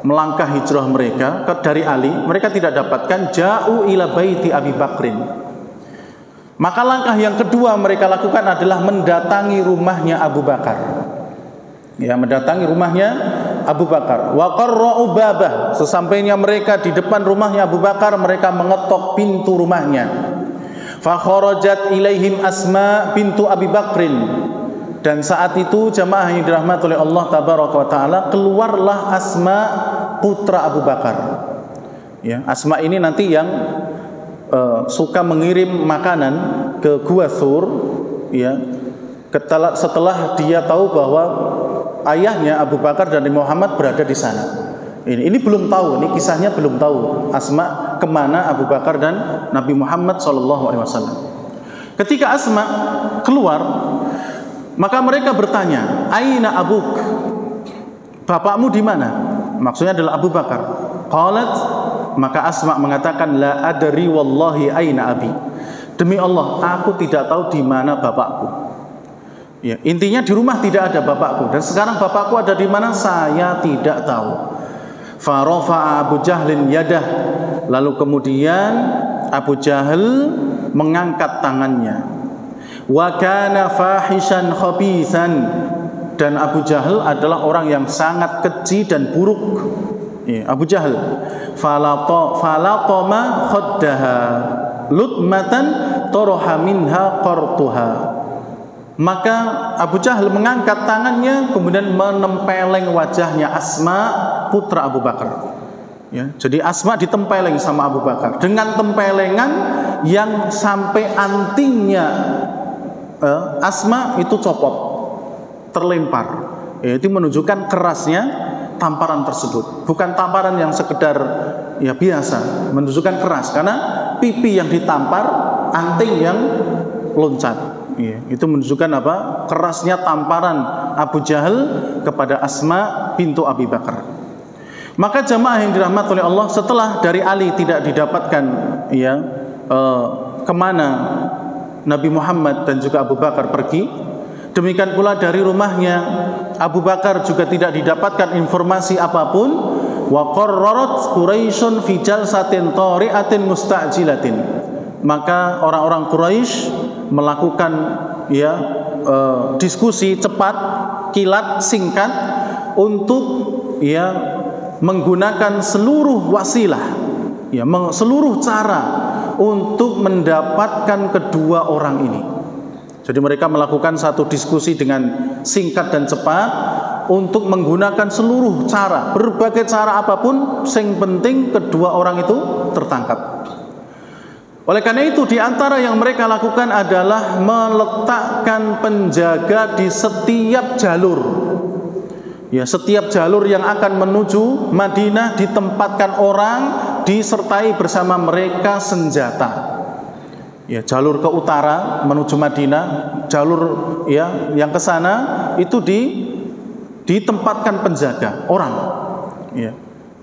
melangkah hijrah mereka dari Ali, mereka tidak dapatkan. Ja'u ila baiti Abi Bakrin. Maka langkah yang kedua mereka lakukan adalah mendatangi rumahnya Abu Bakar. Mendatangi rumahnya Abu Bakar. Wa qarra'u babah. Sesampainya mereka di depan rumahnya Abu Bakar, mereka mengetok pintu rumahnya. Fa kharajat ilaihim Asma bintu Abi Bakrin. Dan saat itu jamaah yang dirahmati oleh Allah tabaraka wa taala, keluarlah Asma putra Abu Bakar. Asma ini nanti yang suka mengirim makanan ke Gua Thur, setelah dia tahu bahwa ayahnya Abu Bakar dan Muhammad berada di sana. Ini belum tahu, ini kisahnya belum tahu Asma kemana Abu Bakar dan Nabi Muhammad SAW. Ketika Asma keluar, maka mereka bertanya, Aina abuk? Bapakmu di mana? Maksudnya adalah Abu Bakar. Qalat, maka Asma mengatakan, la adri wallahi aina abi. Demi Allah, aku tidak tahu di mana bapakku. Intinya di rumah tidak ada bapakku, dan sekarang bapakku ada di mana saya tidak tahu. Fa rafa'a Abu Jahlin yadah. Lalu kemudian Abu Jahal mengangkat tangannya. Wa kana fahishan khabisan, dan Abu Jahal adalah orang yang sangat keji dan buruk. Abu Jahal falatama khaddaha lutmatan taraha minha qartuha. Maka Abu Jahal mengangkat tangannya kemudian menempeleng wajahnya Asma putra Abu Bakar. Jadi Asma ditempeleng sama Abu Bakar dengan tempelengan yang sampai antingnya Asma itu copot, terlempar. Itu menunjukkan kerasnya tamparan tersebut. Bukan tamparan yang sekedar biasa, menunjukkan keras karena pipi yang ditampar, anting yang loncat. Itu menunjukkan apa? Kerasnya tamparan Abu Jahal kepada Asma bintu Abi Bakar. Maka jamaah yang dirahmati oleh Allah, setelah dari Ali tidak didapatkan kemana Nabi Muhammad dan juga Abu Bakar pergi, demikian pula dari rumahnya Abu Bakar juga tidak didapatkan informasi apapun. Wa qarrarat Quraisyun fi jalsatin tari'atin musta'jilatin. Maka orang-orang Quraisy melakukan diskusi cepat, kilat, singkat untuk menggunakan seluruh wasilah, seluruh cara untuk mendapatkan kedua orang ini. Jadi mereka melakukan satu diskusi dengan singkat dan cepat untuk menggunakan seluruh cara, berbagai cara apapun, yang penting kedua orang itu tertangkap. Oleh karena itu, di antara yang mereka lakukan adalah meletakkan penjaga di setiap jalur. Setiap jalur yang akan menuju Madinah ditempatkan orang, disertai bersama mereka senjata. Jalur ke utara menuju Madinah, jalur yang ke sana itu ditempatkan penjaga orang.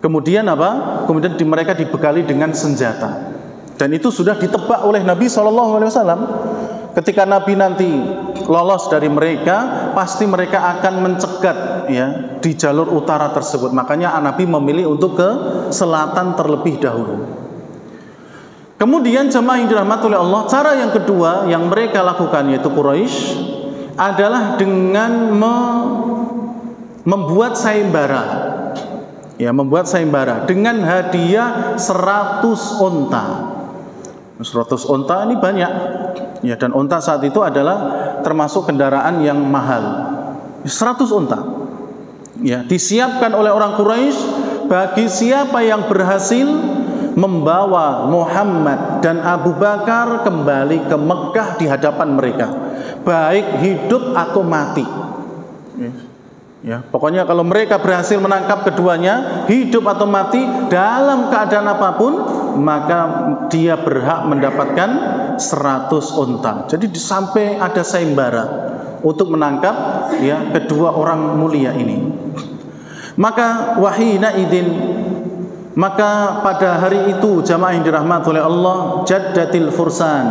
Kemudian apa? Kemudian mereka dibekali dengan senjata. Dan itu sudah ditebak oleh Nabi SAW. Ketika Nabi nanti lolos dari mereka, pasti mereka akan mencegat di jalur utara tersebut. Makanya Nabi memilih untuk ke selatan terlebih dahulu. Kemudian jemaah yang dirahmati oleh Allah, cara yang kedua yang mereka lakukan yaitu Quraisy adalah dengan membuat sayembara. Membuat sayembara dengan hadiah 100 unta. 100 unta ini banyak. Dan unta saat itu adalah termasuk kendaraan yang mahal. 100 unta. Disiapkan oleh orang Quraisy bagi siapa yang berhasil membawa Muhammad dan Abu Bakar kembali ke Mekah di hadapan mereka, baik hidup atau mati. Pokoknya kalau mereka berhasil menangkap keduanya, hidup atau mati, dalam keadaan apapun, maka dia berhak mendapatkan 100 unta. Jadi sampai ada sayembara untuk menangkap kedua orang mulia ini. Maka wahina idin, maka pada hari itu jamaah yang dirahmati oleh Allah, jaddatil fursan,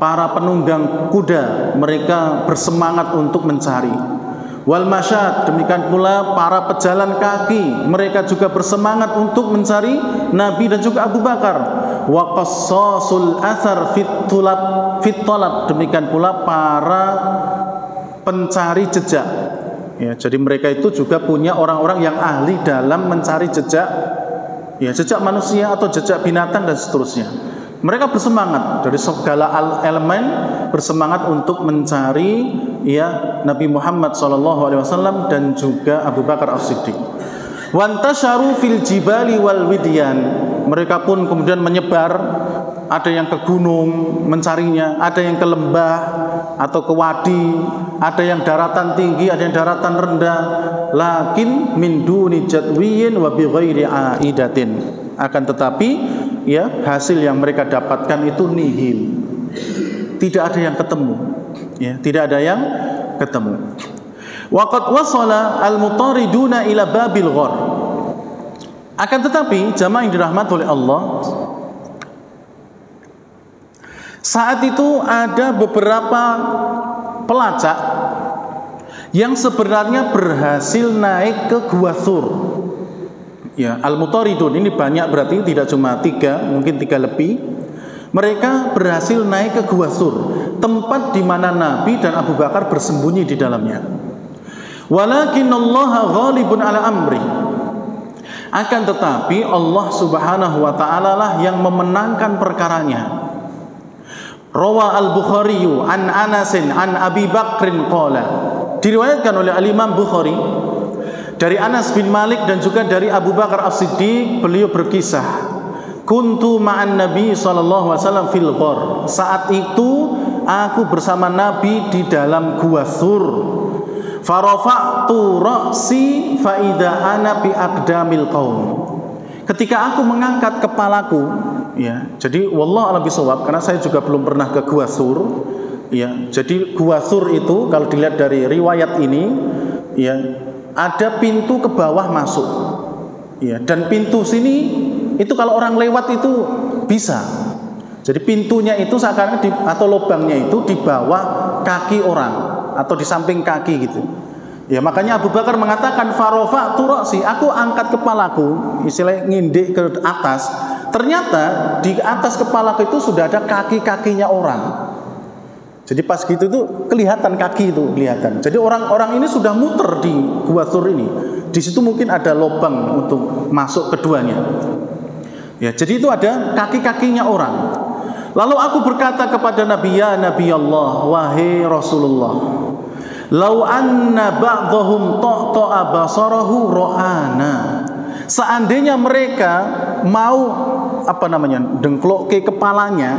para penunggang kuda mereka bersemangat untuk mencari. Wal masyad, demikian pula para pejalan kaki mereka juga bersemangat untuk mencari Nabi dan juga Abu Bakar. Wa qassasul athar fit talab, demikian pula para pencari jejak. Ya, jadi mereka itu juga punya orang-orang yang ahli dalam mencari jejak, ya, jejak manusia atau jejak binatang dan seterusnya. Mereka bersemangat dari segala elemen, bersemangat untuk mencari ya Nabi Muhammad SAW dan juga Abu Bakar As-Siddiq. Wantasharu fil jibali wal widyan, mereka pun kemudian menyebar, ada yang ke gunung mencarinya, ada yang ke lembah atau ke wadi, ada yang daratan tinggi, ada yang daratan rendah. Lakin min duni jadwiyin wa bi ghairi aidatin, akan tetapi ya hasil yang mereka dapatkan itu nihil, tidak ada yang ketemu, ya, tidak ada yang ketemu. Waqad wasala al-mutariduna ila babil ghar, akan tetapi jamaah yang dirahmati oleh Allah, saat itu ada beberapa pelacak yang sebenarnya berhasil naik ke Gua Thur. Ya, al-mutaridun ini banyak, berarti tidak cuma 3, mungkin 3 lebih. Mereka berhasil naik ke Gua Thur, tempat di mana Nabi dan Abu Bakar bersembunyi di dalamnya. Walakinallaha ghalibun ala amri, akan tetapi Allah Subhanahu wa taala lah yang memenangkan perkaranya. Rawa al-Bukhari an Anasin an Abi Bakrin qala, diriwayatkan oleh al-Imam Bukhari dari Anas bin Malik dan juga dari Abu Bakar As-Siddiq, beliau berkisah, kuntu ma'an Nabi sallallahu alaihi wasallam fil ghar, saat itu aku bersama Nabi di dalam Gua Thur. Farafa'tu ra'si fa idza ana bi aqdamil qaum, ketika aku mengangkat kepalaku, ya, jadi wallahu a'lam bishawab, karena saya juga belum pernah ke Gua Thur, ya. Jadi Gua Thur itu kalau dilihat dari riwayat ini, ya, ada pintu ke bawah masuk, ya, dan pintu sini itu kalau orang lewat itu bisa. Jadi pintunya itu seakan atau lubangnya itu di bawah kaki orang atau di samping kaki gitu. Ya, makanya Abu Bakar mengatakan farafa'tu ra'si, aku angkat kepalaku, istilahnya ngindek ke atas. Ternyata di atas kepalaku itu sudah ada kaki-kakinya orang. Jadi pas gitu tuh kelihatan kaki itu kelihatan. Jadi orang-orang ini sudah muter di Gua Thur ini. Di situ mungkin ada lubang untuk masuk keduanya. Ya, jadi itu ada kaki-kakinya orang. Lalu aku berkata kepada Nabi, ya Nabi Allah, wahai Rasulullah, lau anna ba'dhum ta'ta'a basarahu ra'ana, seandainya mereka mau dengklok ke kepalanya,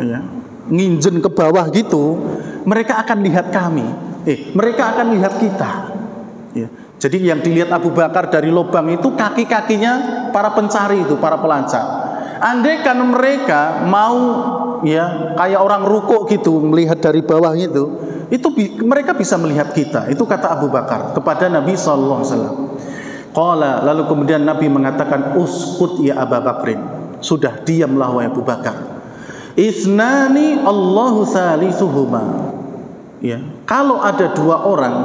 ya, nginjen ke bawah gitu, mereka akan lihat kami, mereka akan lihat kita, ya. Jadi yang dilihat Abu Bakar dari lubang itu kaki-kakinya para pencari itu, para pelacak. Andaikan mereka mau, ya, kayak orang rukuk gitu melihat dari bawah itu mereka bisa melihat kita. Itu kata Abu Bakar kepada Nabi sallallahu alaihi wasallam. Qala, lalu kemudian Nabi mengatakan, uskut ya Abu Bakrin, sudah diamlah wahai Abu Bakar. Isnani Allahu salisuhuma, ya, kalau ada 2 orang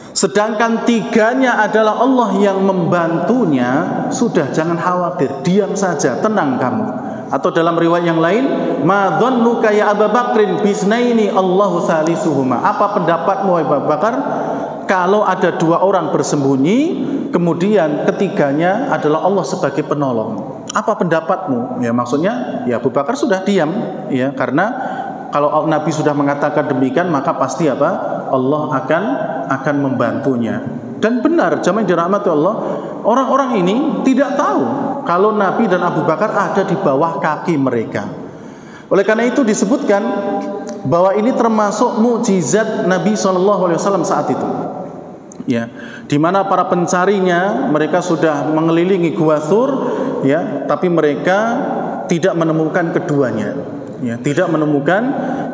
sedangkan 3-nya adalah Allah yang membantunya, sudah jangan khawatir, diam saja, tenang kamu. Atau dalam riwayat yang lain, ma dhannuka ya Abu Bakrin bisnaini Allahu salisuhuma, apa pendapatmu wahai Abu Bakar kalau ada 2 orang bersembunyi kemudian 3-nya adalah Allah sebagai penolong? Apa pendapatmu? Ya, maksudnya ya Abu Bakar sudah diam, ya, karena kalau Nabi sudah mengatakan demikian maka pasti apa? Allah akan membantunya. Dan benar, jamaah yang dirahmati Allah, orang-orang ini tidak tahu kalau Nabi dan Abu Bakar ada di bawah kaki mereka. Oleh karena itu disebutkan bahwa ini termasuk mukjizat Nabi SAW saat itu, ya, di mana para pencarinya mereka sudah mengelilingi Gua Thur, ya, tapi mereka tidak menemukan keduanya, ya, tidak menemukan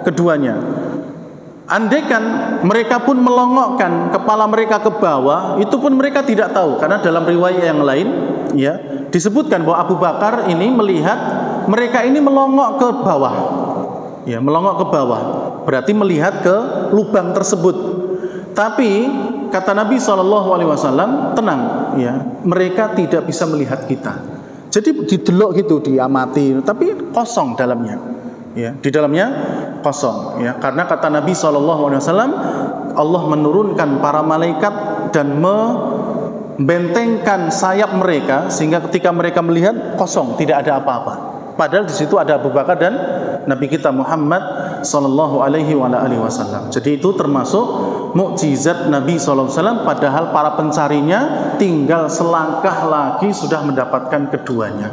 keduanya. Andaikan mereka pun melongokkan kepala mereka ke bawah, itu pun mereka tidak tahu, karena dalam riwayat yang lain, ya, disebutkan bahwa Abu Bakar ini melihat mereka ini melongok ke bawah, ya, melongok ke bawah, berarti melihat ke lubang tersebut. Tapi kata Nabi SAW, tenang, ya, mereka tidak bisa melihat kita. Jadi didelok gitu, diamati, tapi kosong dalamnya, ya, di dalamnya kosong, ya, karena kata Nabi SAW, Allah menurunkan para malaikat dan membentengkan sayap mereka sehingga ketika mereka melihat kosong, tidak ada apa-apa. Padahal di situ ada Abu Bakar dan Nabi kita Muhammad sallallahu alaihi wasallam. Jadi itu termasuk mukjizat Nabi sallallahu alaihi wasallam, padahal para pencarinya tinggal selangkah lagi sudah mendapatkan keduanya.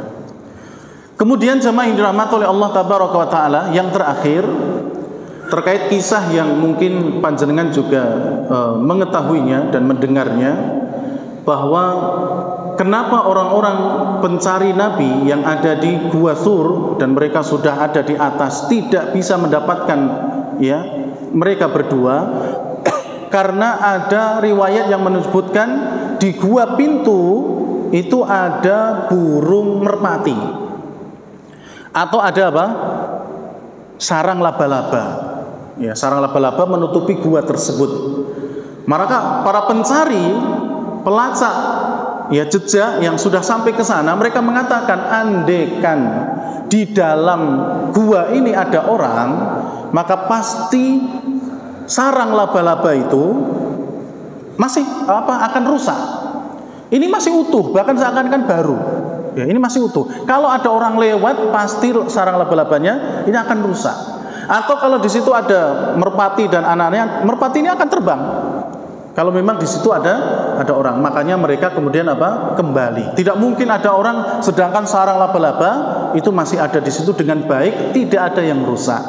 Kemudian jamaah yang dirahmati oleh Allah tabaraka wa taala, yang terakhir terkait kisah yang mungkin panjenengan juga mengetahuinya dan mendengarnya, bahwa kenapa orang-orang pencari Nabi yang ada di Gua Thur dan mereka sudah ada di atas tidak bisa mendapatkan, ya, mereka berdua? Karena ada riwayat yang menyebutkan di Gua Pintu itu ada burung merpati atau ada apa? Sarang laba-laba. Ya, sarang laba-laba menutupi gua tersebut. Maka para pencari, pelacak, ya, jejak yang sudah sampai ke sana, mereka mengatakan, andekan di dalam gua ini ada orang, maka pasti sarang laba-laba itu masih akan rusak. Ini masih utuh, bahkan seakan-akan baru. Ya, ini masih utuh. Kalau ada orang lewat, pasti sarang laba-labanya ini akan rusak. Atau kalau di situ ada merpati dan anaknya, merpati ini akan terbang. Kalau memang di situ ada orang, makanya mereka kemudian kembali. Tidak mungkin ada orang sedangkan sarang laba-laba itu masih ada di situ dengan baik, tidak ada yang rusak.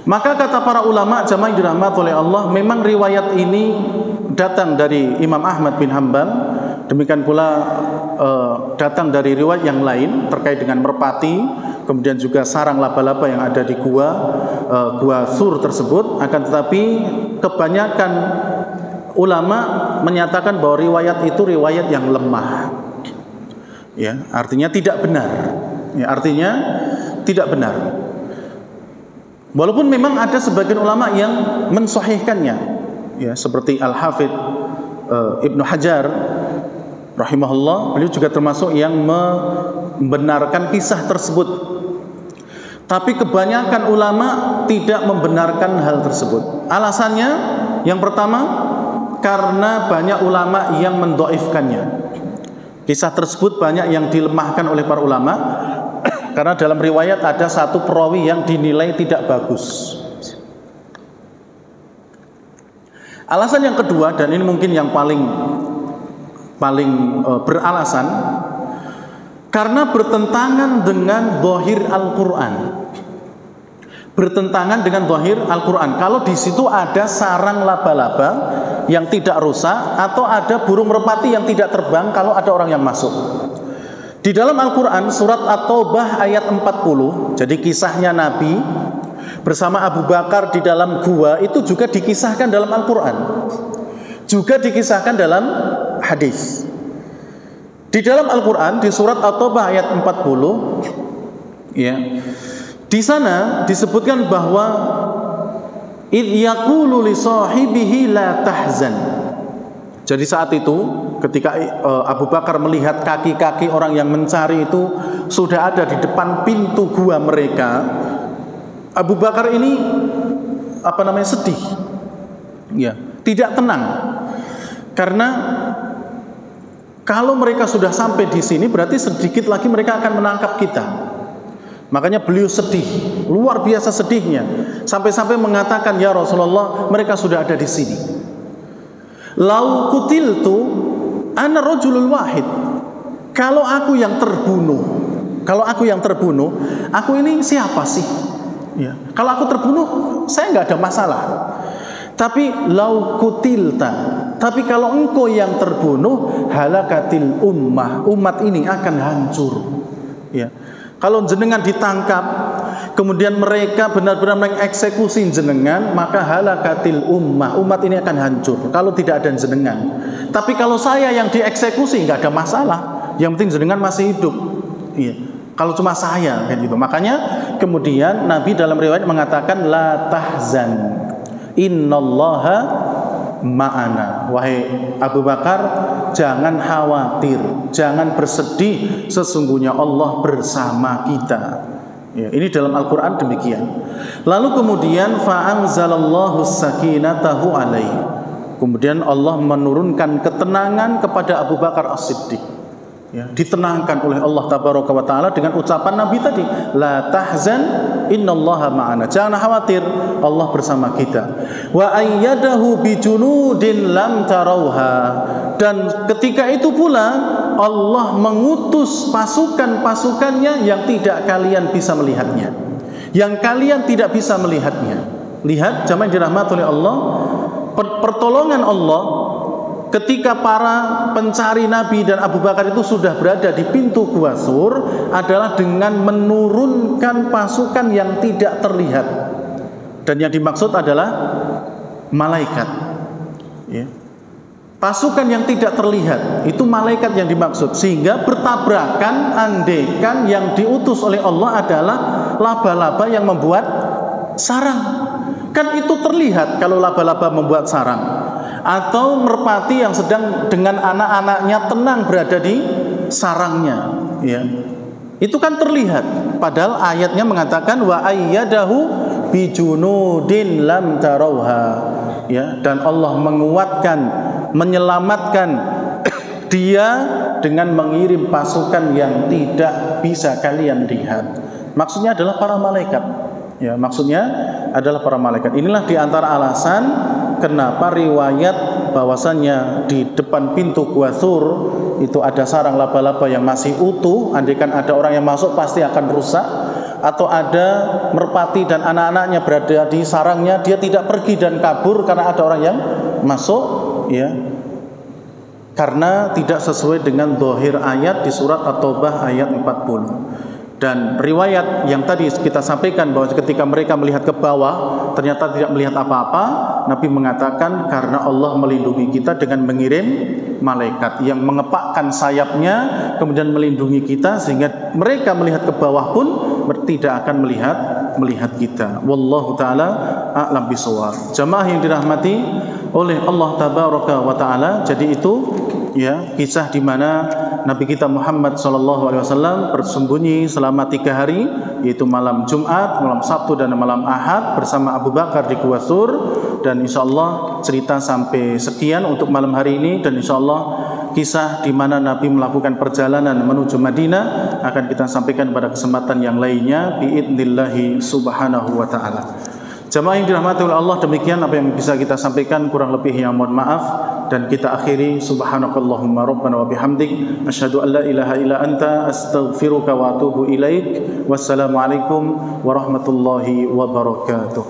Maka kata para ulama jamaah yang dirahmati oleh Allah, memang riwayat ini datang dari Imam Ahmad bin Hanbal, demikian pula datang dari riwayat yang lain terkait dengan merpati, kemudian juga sarang laba-laba yang ada di Gua Thur tersebut. Akan tetapi kebanyakan ulama menyatakan bahwa riwayat itu riwayat yang lemah, ya, artinya tidak benar, ya, artinya tidak benar. Walaupun memang ada sebagian ulama yang mensahihkannya, ya, seperti Al-Hafidh Ibnu Hajar rahimahullah, beliau juga termasuk yang membenarkan kisah tersebut. Tapi kebanyakan ulama tidak membenarkan hal tersebut. Alasannya yang pertama, karena banyak ulama yang mendhaifkannya. Kisah tersebut banyak yang dilemahkan oleh para ulama karena dalam riwayat ada satu perawi yang dinilai tidak bagus. Alasan yang kedua, dan ini mungkin yang paling beralasan, karena bertentangan dengan zahir Al-Quran. Bertentangan dengan zahir Al-Quran. Kalau di situ ada sarang laba-laba yang tidak rusak, atau ada burung merpati yang tidak terbang kalau ada orang yang masuk. Di dalam Al-Quran surat At-Taubah ayat 40, jadi kisahnya Nabi bersama Abu Bakar di dalam gua itu juga dikisahkan dalam Al-Quran, juga dikisahkan dalam hadis. Di dalam Al-Quran di surat At-Taubah ayat 40, ya, di sana disebutkan bahwa idh yaqulu li sahibihi la tahzan. Jadi saat itu ketika Abu Bakar melihat kaki-kaki orang yang mencari itu sudah ada di depan pintu gua mereka, Abu Bakar ini sedih, ya, tidak tenang, karena kalau mereka sudah sampai di sini berarti sedikit lagi mereka akan menangkap kita. Makanya beliau sedih, luar biasa sedihnya, sampai-sampai mengatakan, ya Rasulullah, mereka sudah ada di sini. Lau kutiltu ana rajulul wahid. Kalau aku yang terbunuh, aku ini siapa sih? Ya. Kalau aku terbunuh, saya nggak ada masalah. Tapi lau kutilta, tapi kalau engkau yang terbunuh, halakatil umat ini akan hancur. Ya. Kalau jenengan ditangkap, kemudian mereka benar-benar mengeksekusi jenengan, maka halakatil umat ini akan hancur kalau tidak ada jenengan. Tapi kalau saya yang dieksekusi, nggak ada masalah, yang penting jenengan masih hidup. Iya. Kalau cuma saya, kan gitu. Makanya kemudian Nabi dalam riwayat mengatakan la tahzan innallaha ma'ana. Wahai Abu Bakar, jangan khawatir, jangan bersedih, sesungguhnya Allah bersama kita. Ya, ini dalam Al-Quran demikian. Lalu kemudian fa'anzalallahu sakinatahu alaihi. Kemudian Allah menurunkan ketenangan kepada Abu Bakar As-Siddiq. Ya, ditenangkan oleh Allah Tabaraka wa Ta'ala dengan ucapan Nabi tadi, la tahzan innallaha ma'ana. Jangan khawatir, Allah bersama kita. Wa ayyadahu bijunudin lam tarauha. Dan ketika itu pula Allah mengutus pasukan-pasukannya yang tidak kalian bisa melihatnya, yang kalian tidak bisa melihatnya. Lihat jamaah dirahmati oleh Allah, pertolongan Allah ketika para pencari Nabi dan Abu Bakar itu sudah berada di pintu Gua Sur adalah dengan menurunkan pasukan yang tidak terlihat. Dan yang dimaksud adalah malaikat. Ya. Pasukan yang tidak terlihat itu malaikat yang dimaksud, sehingga bertabrakan andekan yang diutus oleh Allah adalah laba-laba yang membuat sarang. Kan itu terlihat kalau laba-laba membuat sarang, atau merpati yang sedang dengan anak-anaknya tenang berada di sarangnya, ya. Itu kan terlihat. Padahal ayatnya mengatakan wa ayyadahu bijunudin lam tarauha, ya, dan Allah menguatkan, menyelamatkan dia dengan mengirim pasukan yang tidak bisa kalian lihat. Maksudnya adalah para malaikat. Ya, maksudnya adalah para malaikat. Inilah diantara alasan kenapa riwayat bahwasannya di depan pintu Gua Sur itu ada sarang laba-laba yang masih utuh. Andaikan ada orang yang masuk pasti akan rusak. Atau ada merpati dan anak-anaknya berada di sarangnya, dia tidak pergi dan kabur karena ada orang yang masuk, ya, karena tidak sesuai dengan zahir ayat di surat At-Taubah ayat 40. Dan riwayat yang tadi kita sampaikan bahwa ketika mereka melihat ke bawah ternyata tidak melihat apa-apa, Nabi mengatakan karena Allah melindungi kita dengan mengirim malaikat yang mengepakkan sayapnya kemudian melindungi kita, sehingga mereka melihat ke bawah pun tidak akan melihat kita. Wallahu taala a'lam bishawab. Jamaah yang dirahmati oleh Allah Tabaraka wa Taala, jadi itu ya kisah di mana Nabi kita Muhammad SAW bersembunyi selama 3 hari, yaitu malam Jumat, malam Sabtu dan malam Ahad bersama Abu Bakar di Gua Sur. Dan insya Allah cerita sampai sekian untuk malam hari ini, dan insya Allah kisah di mana Nabi melakukan perjalanan menuju Madinah akan kita sampaikan pada kesempatan yang lainnya biidnillahi subhanahu wa ta'ala. Jamaah yang dirahmati oleh Allah, demikian apa yang bisa kita sampaikan, kurang lebih yang mohon maaf, dan kita akhiri subhanakallahumma rabbana wa bihamdik asyhadu an la ilaha illa anta astaghfiruka wa atubu ilaik. Wassalamualaikum warahmatullahi wabarakatuh.